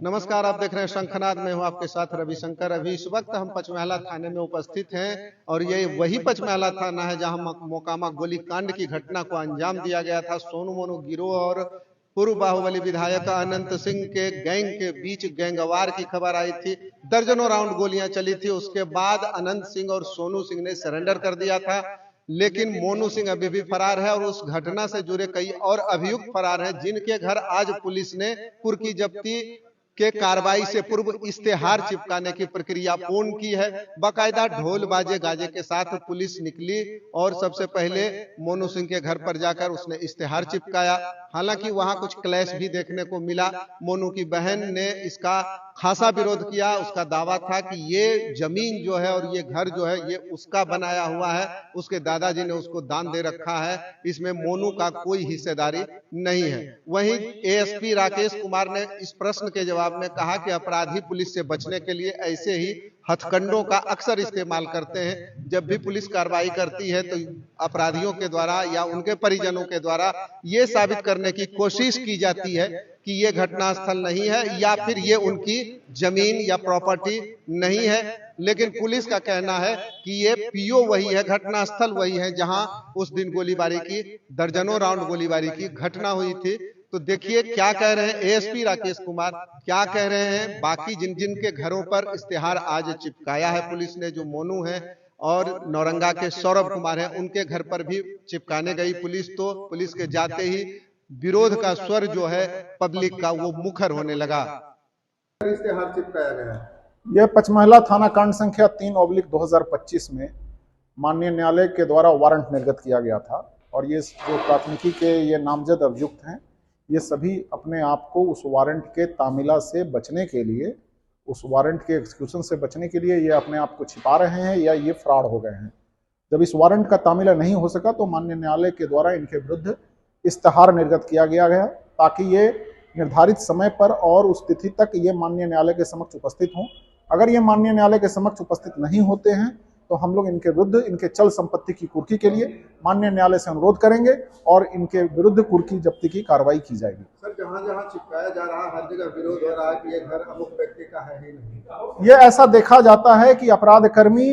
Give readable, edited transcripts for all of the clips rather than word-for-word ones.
नमस्कार, आप देख रहे हैं शंखनाद। में हूं आपके साथ रविशंकर। अभी इस वक्त हम पचमहला थाने में उपस्थित हैं और ये वही पचमहला थाना है जहां मोकामा गोलीकांड की घटना को अंजाम दिया गया था। सोनू मोनू गिरोह और पूर्व बाहुबली विधायक अनंत सिंह के गैंग के बीच गैंगवार की खबर आई थी। दर्जनों राउंड गोलियां चली थी। उसके बाद अनंत सिंह और सोनू सिंह ने सरेंडर कर दिया था, लेकिन मोनू सिंह अभी भी फरार है और उस घटना से जुड़े कई और अभियुक्त फरार हैं, जिनके घर आज पुलिस ने कुर्की जब्ती के कार्रवाई से पूर्व इश्तेहार चिपकाने की प्रक्रिया पूर्ण की है। बाकायदा ढोल बाजे गाजे के साथ पुलिस निकली और सबसे पहले मोनू सिंह के घर पर जाकर उसने इश्तेहार चिपकाया। हालांकि वहां कुछ क्लैश भी देखने को मिला। मोनू की बहन ने इसका खासा विरोध किया। उसका दावा था कि ये जमीन जो है और ये घर जो है ये उसका बनाया हुआ है, उसके दादाजी ने उसको दान दे रखा है, इसमें मोनू का कोई हिस्सेदारी नहीं है। वहीं एएसपी राकेश कुमार ने इस प्रश्न के जवाब में कहा कि अपराधी पुलिस से बचने के लिए ऐसे ही हथकंडों का अक्सर इस्तेमाल करते हैं। जब भी पुलिस कार्रवाई करती है तो अपराधियों के द्वारा या उनके परिजनों के द्वारा ये साबित करने की कोशिश की जाती है कि ये घटनास्थल नहीं है या फिर ये उनकी जमीन या प्रॉपर्टी नहीं है। लेकिन पुलिस का कहना है कि ये पीओ वही है, घटनास्थल वही है जहां उस दिन गोलीबारी की, दर्जनों राउंड गोलीबारी की घटना हुई थी। तो देखिए क्या कह रहे हैं एएसपी राकेश कुमार, क्या कह रहे हैं बाकी जिन जिन के घरों पर इश्तेहार आज चिपकाया है पुलिस ने, जो मोनू है और नौरंगा के सौरभ कुमार हैं, उनके घर पर भी चिपकाने गई पुलिस। तो पुलिस के जाते ही विरोध का स्वर जो है पब्लिक का वो मुखर होने लगा। इश्तेहार चिपकाया गया। यह पचमहला थाना कांड संख्या 3/2025 में माननीय न्यायालय के द्वारा वारंट निर्गत किया गया था और ये जो प्राथमिकी के ये नामजद अभियुक्त हैं, ये सभी अपने आप को उस वारंट के तामिला से बचने के लिए, उस वारंट के एक्सिक्यूशन से बचने के लिए ये अपने आप को छिपा रहे हैं या ये फ्रॉड हो गए हैं। जब इस वारंट का तामिला नहीं हो सका तो माननीय न्यायालय के द्वारा इनके विरुद्ध इश्तेहार निर्गत किया गया ताकि ये निर्धारित समय पर और उस तिथि तक ये माननीय न्यायालय के समक्ष उपस्थित हों। अगर ये माननीय न्यायालय के समक्ष उपस्थित नहीं होते हैं तो हम लोग इनके विरुद्ध इनके चल संपत्ति की कुर्की के लिए माननीय न्यायालय से अनुरोध करेंगे और इनके विरुद्ध कुर्की जब्ती की कार्रवाई की जाएगी। सर, जहां-जहां चिपकाया जा रहा है हर जगह विरोध हो रहा है कि ये घर अमुक व्यक्ति का है ही नहीं। ये ऐसा देखा जाता है कि अपराधकर्मी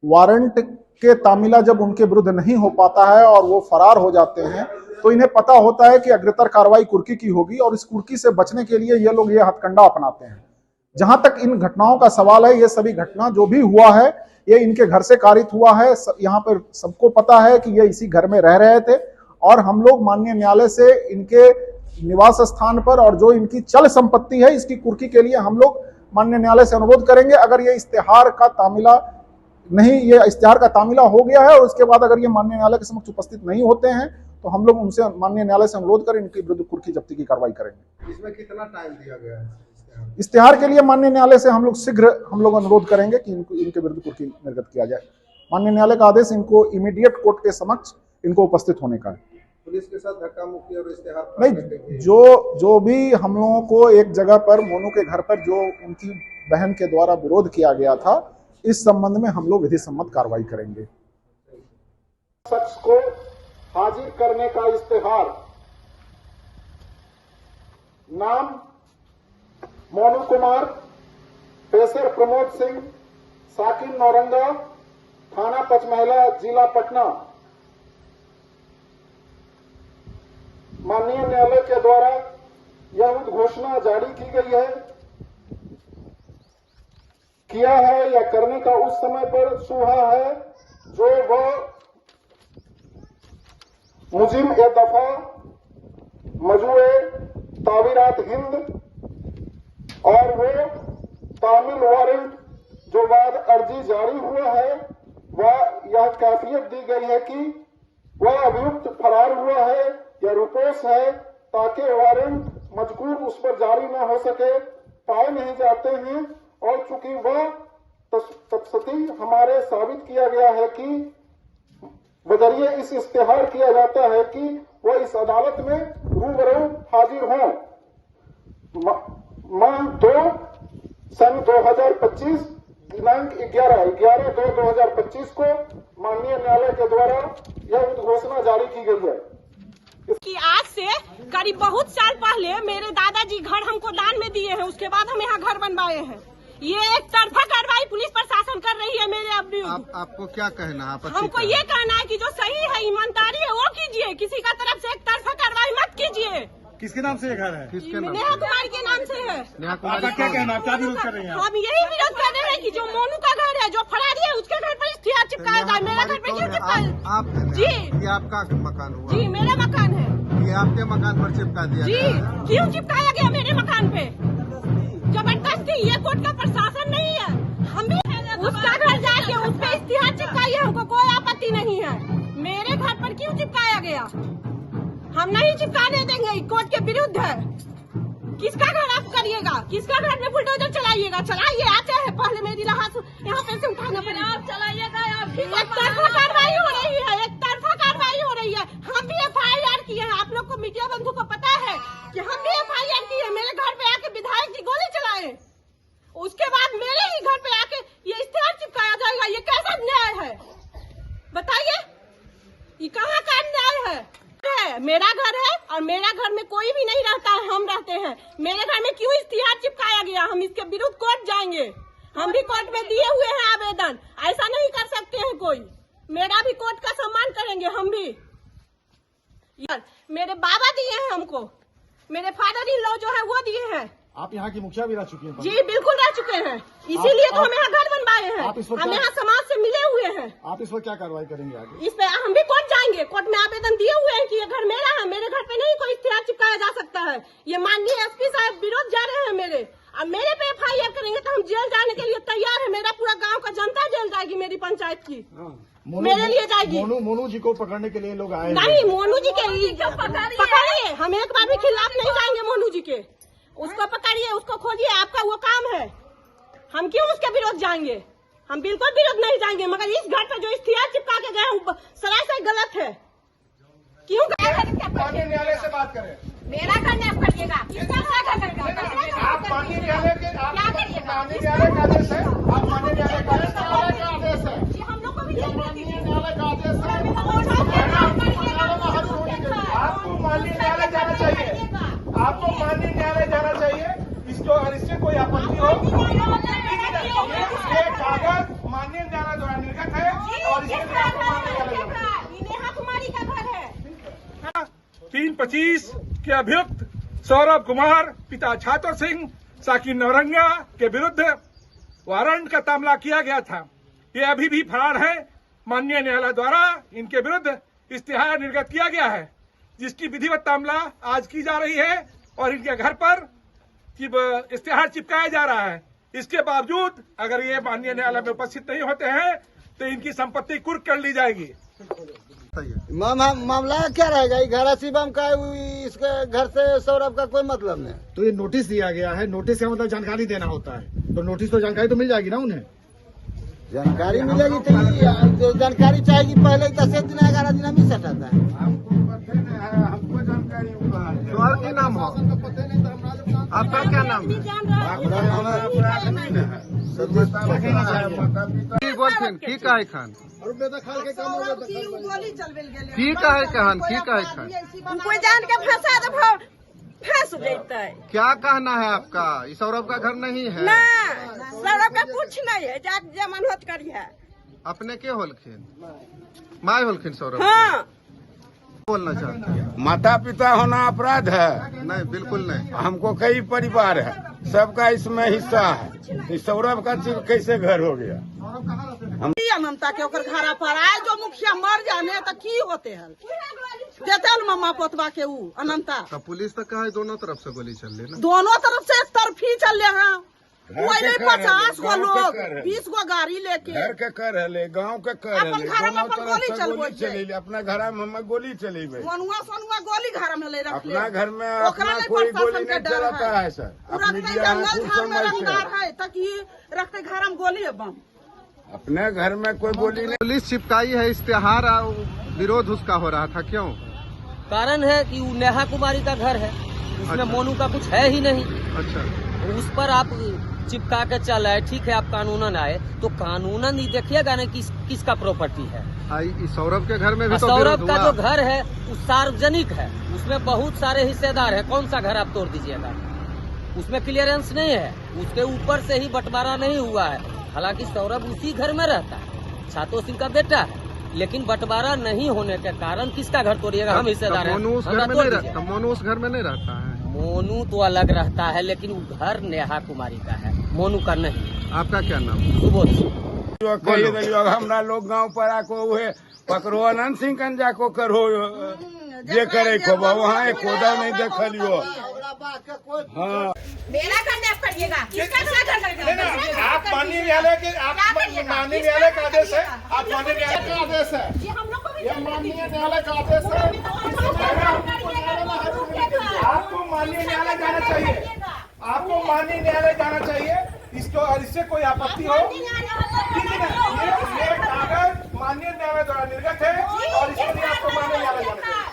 वारंट के तामिला जब उनके विरुद्ध नहीं हो पाता है और वो फरार हो जाते हैं तो इन्हें पता होता है कि अग्रतर कार्रवाई कुर्की की होगी और इस कुर्की से बचने के लिए ये लोग ये हथकंडा अपनाते हैं। जहां तक इन घटनाओं का सवाल है, ये सभी घटना जो भी हुआ है ये इनके घर से कारित हुआ है। यहाँ पर सबको पता है कि ये इसी घर में रह रहे थे और हम लोग माननीय न्यायालय से इनके निवास स्थान पर और जो इनकी चल संपत्ति है इसकी कुर्की के लिए हम लोग माननीय न्यायालय से अनुरोध करेंगे। अगर ये इश्तेहार का तामिला नहीं, ये इश्तेहार का तामिला हो गया है और उसके बाद अगर ये माननीय न्यायालय के समक्ष उपस्थित नहीं होते हैं तो हम लोग उनसे माननीय न्यायालय से अनुरोध कर इनके विरुद्ध कुर्की जब्ती की कार्रवाई करेंगे। इसमें कितना टाइम दिया गया है इश्तेहार के लिए? माननीय न्यायालय से हम लोग शीघ्र अनुरोध करेंगे कि इनके विरुद्ध कुर्की निर्गत किया जाए। माननीय न्यायालय का आदेश इनको इमीडिएट कोर्ट के समक्ष इनको उपस्थित होने का है। पुलिस के साथ धक्का मुक्की और इश्तेहार नहीं, जो भी हम लोगों को एक जगह पर मोनू के घर पर जो उनकी बहन के द्वारा विरोध किया गया था, इस संबंध में हम लोग विधि सम्मत कार्रवाई करेंगे। शख्स को हाजिर करने का इश्तेहार, नाम मोनू कुमार, पेशर प्रमोद सिंह, साकिन नौरंगा, थाना पचमहला, जिला पटना। माननीय न्यायालय के द्वारा यह उद्घोषणा जारी की गई है, किया है या करने का उस समय पर सुहा है जो वह मुजिम ए दफा मजुए तावीरात हिंद और वो तामिल वारंट जो बाद अर्जी जारी हुआ है वह यह कैफियत दी गई है कि वह अभियुक्त फरार हुआ है या रुपोस है ताकि वारंट मजकूर उस पर जारी न हो सके, पाए नहीं जाते हैं। और चूंकि वह तफसीली हमारे साबित किया गया है कि बजरिए इस इश्तेहार किया जाता है कि वह इस अदालत में रूबरू हाजिर हों। माह 2 सन 2025 दिनांक 11/2/2025 को माननीय न्यायालय के द्वारा यह उद्घोषणा जारी की गई है। कि आज से करीब बहुत साल पहले मेरे दादाजी घर हमको दान में दिए उसके बाद हम यहाँ घर बनवाए हैं। ये एक तरफा कार्रवाई पुलिस प्रशासन कर रही है मेरे अब आपको क्या कहना है? हमको ये कहना है कि जो सही है, ईमानदारी है, वो कीजिए। किसी का तरफ से एक तरफा कार्रवाई मत कीजिए। किसके नाम से ये घर है? किसके नाम? नेहा कुमारी के नाम से है। नेहा कुमारी क्या कहना है? क्या विरोध कर रहे हैं? हम यही विरोध कर रहे हैं कि जो मोनू का घर है, जो फरारी है, उसके घर पर इश्तिहार चिपकाया जाए। मेरा घर पे क्यों चिपकाया? आप जी, ये आपका मकान हुआ? जी मेरा मकान है। ये आपके मकान पर चिपका दिया जी, गया है? क्यों चिपकाया गया मेरे मकान पे? जबरदस्ती। ये कोर्ट का प्रशासन नहीं है। हम भी उसका घर जाके उस पे इश्तिहार चिपकाइए, हमको कोई आपत्ति नहीं है। मेरे घर पर क्यों चिपकाया गया? हम नहीं चिपकाने देंगे, कोर्ट के विरुद्ध है। किसका घर आप करिएगा? किसका घर में बुलडोजर चलाइएगा? चलाइए, आते हैं। पहले मेरी राहत यहाँ पे से उठाना पड़ेगा। आप चलाइएगा। एक तरफा कार्रवाई हो रही है, एक तरफा कार्रवाई हो रही है। हम भी FIR किए हैं। आप लोग को मीडिया बंधु को पता है कि हम भी FIR किए हैं। मेरे घर पे आके विधायक जी गोली चलाए, उसके बाद मेरे ही घर पे आके ये इश्तिहार चिपकाया जाएगा। ये कैसा न्याय है बताइए? ये कहाँ का न्याय है? मेरा घर है और मेरा घर में कोई भी नहीं रहता है, हम रहते हैं। मेरे घर में क्यों इश्तिहार चिपकाया गया? हम इसके विरुद्ध कोर्ट जाएंगे। हम भी कोर्ट में दिए हुए हैं आवेदन। ऐसा नहीं कर सकते हैं कोई। मेरा भी कोर्ट का सम्मान करेंगे हम भी। यार मेरे बाबा दिए हैं हमको, मेरे फादर इन लॉ जो है वो दिए हैं। आप यहाँ की मुखिया भी रह चुकी हैं? जी बिल्कुल रह चुके हैं, इसीलिए तो हम यहाँ घर बनवाए हैं। आप इस वक्त हम यहाँ समाज से मिले हुए हैं। आप इस पर क्या कार्रवाई करेंगे आगे? इस पे हम भी कोर्ट जाएंगे। कोर्ट में आवेदन दिए हुए हैं कि ये घर मेरा है, मेरे घर पे नहीं कोई इश्तिहार चिपकाया जा सकता है। ये माननीय SP साहब विरोध जा रहे हैं मेरे, और मेरे पे FIR करेंगे तो हम जेल जाने के लिए तैयार है। मेरा पूरा गाँव का जनता जेल जाएगी, मेरी पंचायत की मेरे लिए जाएगी। मोनू जी को पकड़ने के लिए लोग आए नहीं, मोनू जी के पकड़िए। हम एक बार भी खिलाफ नहीं जाएंगे मोनू जी के। उसको पकड़िए, उसको खोजिए, आपका वो काम है। हम क्यों उसके विरोध जाएंगे? हम बिल्कुल विरोध नहीं जाएंगे। मगर इस घर पर जो इश्तिहार चिपका के गए सरासर गलत है। क्यों? माननीय न्यायालय से बात करें। मेरा घर नहीं करिएगा। आप माननीय न्यायालय के माननीय न्यायालय का आदेश है। आप माननीय न्यायालय का आदेश है। जी हम लोग को भी माननीय न्यायालय का आदेश है। आपको माननीय न्यायालय जाना चाहिए। आपको माननीय न्यायालय जाना चाहिए। इसको अगर इससे कोई आपत्ति हो, ये कागज माननीय न्यायालय द्वारा निर्गत है और इसके लिए आपको माननीय न्यायालय जाना चाहिए। नेहा कुमारी का घर है। 325 के अभियुक्त सौरभ कुमार पिता छात्र सिंह साकिन नौरंगा के विरुद्ध वारंट का तामला किया गया था। ये अभी भी फरार है। माननीय न्यायालय द्वारा इनके विरुद्ध इश्तिहार निर्गत किया गया है, जिसकी विधिवत तामला आज की जा रही है और इनके घर पर इश्तिहार चिपकाया जा रहा है। इसके बावजूद अगर ये माननीय न्यायालय में उपस्थित नहीं होते हैं तो इनकी संपत्ति कुर्क कर ली जाएगी। मामला क्या रहेगा? घर शिवम का, इसके घर से सौरभ का कोई मतलब नहीं। तो ये नोटिस दिया गया है। नोटिस का मतलब जानकारी देना होता है, तो नोटिस तो जानकारी तो मिल जाएगी ना उन्हें? जानकारी मिलेगी तो जानकारी चाहेगी। पहले 10 दिन 11 दिन में सटाता है। हमको जानकारी सवाल क्या नाम हो? आपका क्या नाम है? की का है खान? की का है खान? की का है खान? कोई जान के फंसा तो फंस जाता है। क्या कहना है आपका? ये सौरभ का घर नहीं है ना, सौरभ का कुछ नहीं है। जाक जमानत करिए। अपने के होलखिन? माय होलखिन सौरभ? हाँ। बोलना चाहते हैं? माता पिता होना अपराध है? नहीं, बिल्कुल नहीं। हमको कई परिवार है, सबका इसमें हिस्सा है। सौरभ का कैसे घर हो गया? ममता के घर पर आए जो मुखिया मर जाने तो की होते हैं देते मम्मा पोतबा के ऊ अनंता। तो पुलिस तो कहा दोनों तरफ से गोली चल रही ना? दोनों तरफ से एक तरफी चल रहे हैं। कोई नहीं 50 गो लोग 20 गो गाड़ी लेके घर के कर है, गाँव के कर अपन घर में अपन गोली चलबो चले। अपना घर में हम गोली चलेबे। मनुआ सोनुआ गोली घर में ले रख ले। अपना घर में अपना कोई गोली नहीं चलाता है सर। जंगल झाड़ में रंगदार है ताकि रखते घर में गोली है बम। अपने घर में कोई गोली नहीं। पुलिस चिपकाई है इश्तिहार, विरोध उसका हो रहा था, क्यों? कारण है कि वो नेहा कुमारी का घर है, उसमें मोनू का कुछ है ही नहीं। अच्छा, उस पर आप चिपका के चल आए, ठीक है, आप कानूनन आए तो कानूनन ही देखिएगा ना किसका प्रॉपर्टी है। सौरभ के घर में भी तो सौरभ का जो घर है वो सार्वजनिक है, उसमें बहुत सारे हिस्सेदार है। कौन सा घर आप तोड़ दीजिएगा? उसमें क्लियरेंस नहीं है, उसके ऊपर से ही बंटवारा नहीं हुआ है। हालांकि सौरभ उसी घर में रहता है, छातो सिंह का बेटा है, लेकिन बंटवारा नहीं होने के कारण किसका घर तोड़िएगा? हम हिस्सेदार हैं। मोनू उस घर में नहीं रहता, मोनू उस घर में नहीं रहता है। मोनू तो अलग रहता है, लेकिन वो घर नेहा कुमारी का है, मोनू का नहीं। आपका क्या नाम? सुबोध। जो कही दियो हमरा लोग गांव पर आको हुए पकड़ो अनंत सिंह कंजा को करो जे करे को वहाँ एक कोदा नहीं देख लियो। हाँ मेरा घर नहीं करिएगा, किसका घर करिएगा? आप माननीय न्यायालय के, आप माननीय न्यायालय का आदेश है, आप माननीय न्यायालय का आदेश है, ये हम लोग को भी ये माननीय न्यायालय का आदेश है। आपको माननीय न्यायालय जाना चाहिए, आपको माननीय न्यायालय जाना चाहिए। इसको इससे कोई आपत्ति हो, ठीक है ना? ये कागज माननीय न्यायालय द्वारा निर्गत है और इसके लिए आपको माननीय न्यायालय जाना चाहिए।